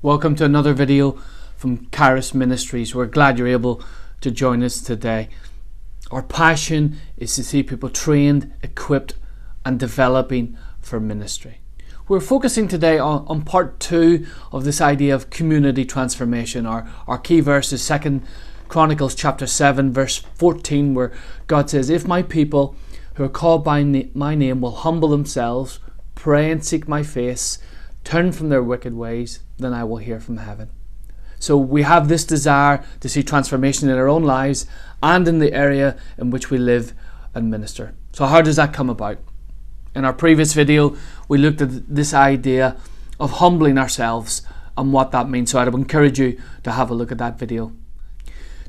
Welcome to another video from Kairos Ministries. We're glad you're able to join us today. Our passion is to see people trained, equipped and developing for ministry. We're focusing today on part 2 of this idea of community transformation. Our key verse is 2 Chronicles chapter 7 verse 14, where God says, "If my people who are called by my name will humble themselves, pray and seek my face, turn from their wicked ways, then I will hear from heaven." So we have this desire to see transformation in our own lives and in the area in which we live and minister. So how does that come about? In our previous video, we looked at this idea of humbling ourselves and what that means. So I'd encourage you to have a look at that video.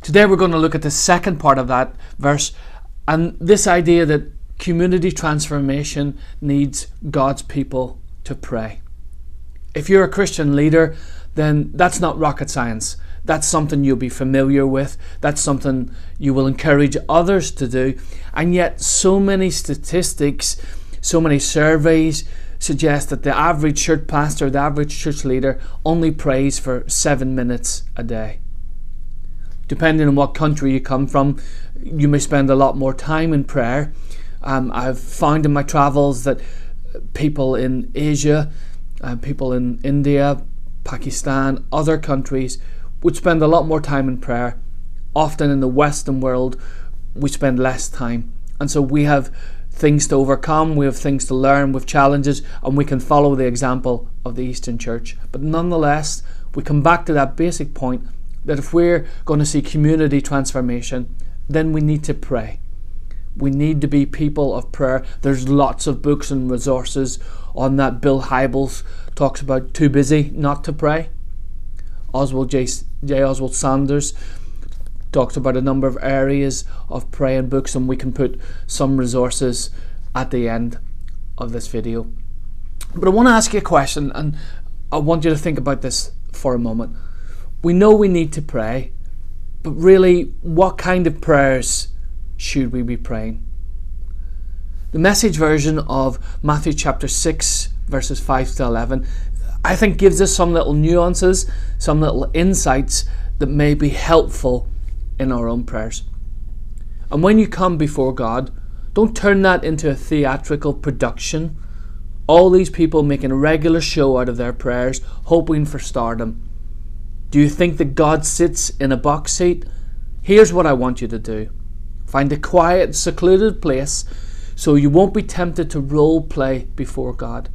Today we're going to look at the second part of that verse and this idea that community transformation needs God's people to pray. If you're a Christian leader, then that's not rocket science. That's something you'll be familiar with. That's something you will encourage others to do. And yet so many statistics, so many surveys suggest that the average church pastor, the average church leader only prays for 7 minutes a day. Depending on what country you come from, you may spend a lot more time in prayer. I've found in my travels that people in Asia, people in India, Pakistan, other countries would spend a lot more time in prayer. Often in the Western world, we spend less time. And so we have things to overcome, we have things to learn, we have challenges, and we can follow the example of the Eastern Church. But nonetheless, we come back to that basic point that if we're going to see community transformation, then we need to pray. We need to be people of prayer. There's lots of books and resources on that. Bill Hybels talks about Too Busy Not to Pray. J. Oswald Sanders talks about a number of areas of praying books, and we can put some resources at the end of this video. But I want to ask you a question, and I want you to think about this for a moment. We know we need to pray, but really, what kind of prayers should we be praying? The Message version of Matthew chapter 6 verses 5 to 11 I think gives us some little nuances, some little insights that may be helpful in our own prayers. And when you come before God, don't turn that into a theatrical production. All these people making a regular show out of their prayers, hoping for stardom. Do you think that God sits in a box seat? Here's what I want you to do. Find a quiet, secluded place so you won't be tempted to role play before God.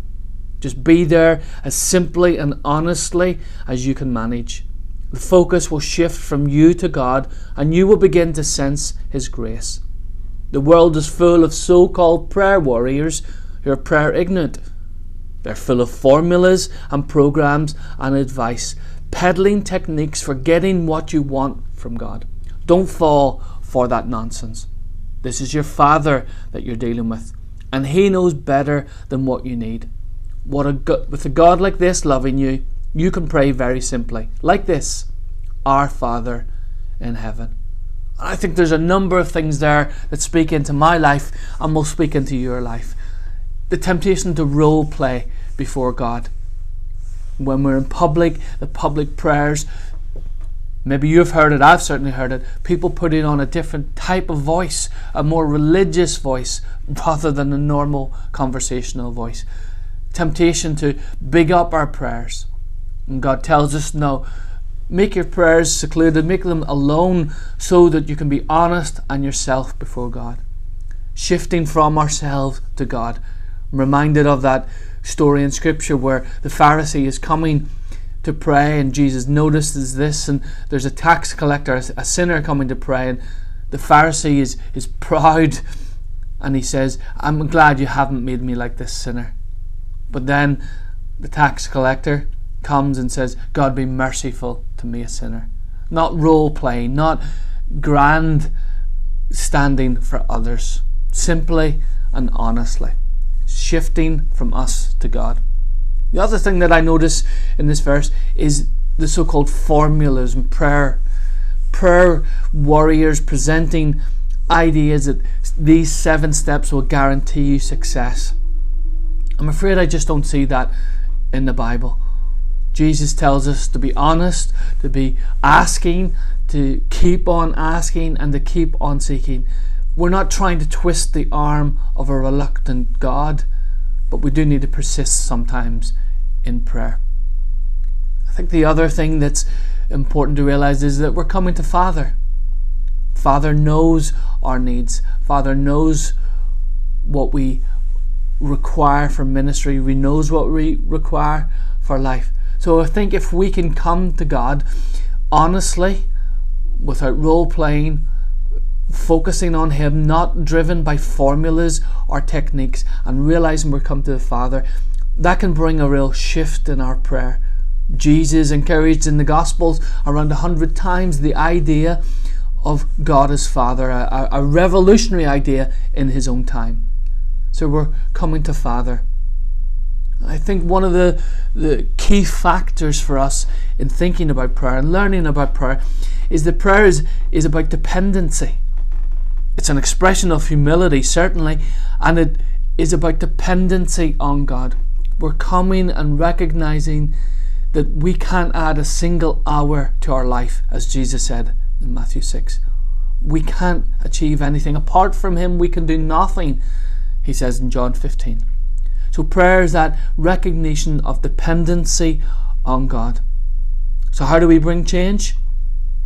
Just be there as simply and honestly as you can manage. The focus will shift from you to God, and you will begin to sense His grace. The world is full of so-called prayer warriors who are prayer ignorant. They're full of formulas and programs and advice, peddling techniques for getting what you want from God. Don't fall for that nonsense. This is your Father that you're dealing with, and He knows better than what you need. With a God like this loving you, you can pray very simply, like this: Our Father in heaven. I think there's a number of things there that speak into my life and will speak into your life. The temptation to role play before God. When we're in public, the public prayers, maybe you've heard it, I've certainly heard it, people putting on a different type of voice, a more religious voice rather than a normal conversational voice. Temptation to big up our prayers. And God tells us, no, make your prayers secluded, make them alone so that you can be honest and yourself before God. Shifting from ourselves to God. I'm reminded of that story in Scripture where the Pharisee is coming to pray, and Jesus notices this, and there's a tax collector, a sinner coming to pray, and the Pharisee is proud, and he says, "I'm glad you haven't made me like this sinner." But then the tax collector comes and says, "God, be merciful to me, a sinner." Not role playing, not grand standing for others, simply and honestly, shifting from us to God. The other thing that I notice in this verse is the so-called formulas and prayer warriors presenting ideas that these 7 steps will guarantee you success. I'm afraid I just don't see that in the Bible. Jesus tells us to be honest, to be asking, to keep on asking, and to keep on seeking. We're not trying to twist the arm of a reluctant God, but we do need to persist sometimes in prayer. I think the other thing that's important to realize is that we're coming to Father. Father knows our needs. Father knows what we require for ministry. He knows what we require for life. So I think if we can come to God honestly, without role playing, focusing on Him, not driven by formulas or techniques, and realizing we're come to the Father, that can bring a real shift in our prayer. Jesus encouraged in the Gospels around 100 times the idea of God as Father, a revolutionary idea in His own time. So we're coming to Father. I think one of the key factors for us in thinking about prayer and learning about prayer is that prayer is about dependency. It's an expression of humility, certainly, and it is about dependency on God. We're coming and recognizing that we can't add a single hour to our life, as Jesus said in Matthew 6. We can't achieve anything. Apart from Him, we can do nothing, He says in John 15. So prayer is that recognition of dependency on God. So how do we bring change?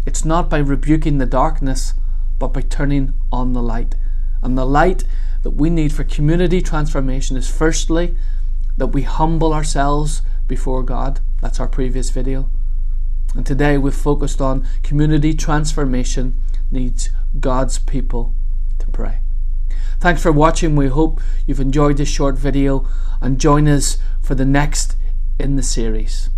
It's not by rebuking the darkness, but by turning on the light. And the light that we need for community transformation is firstly that we humble ourselves before God. That's our previous video. And today we've focused on community transformation needs God's people to pray. Thanks for watching. We hope you've enjoyed this short video, and join us for the next in the series.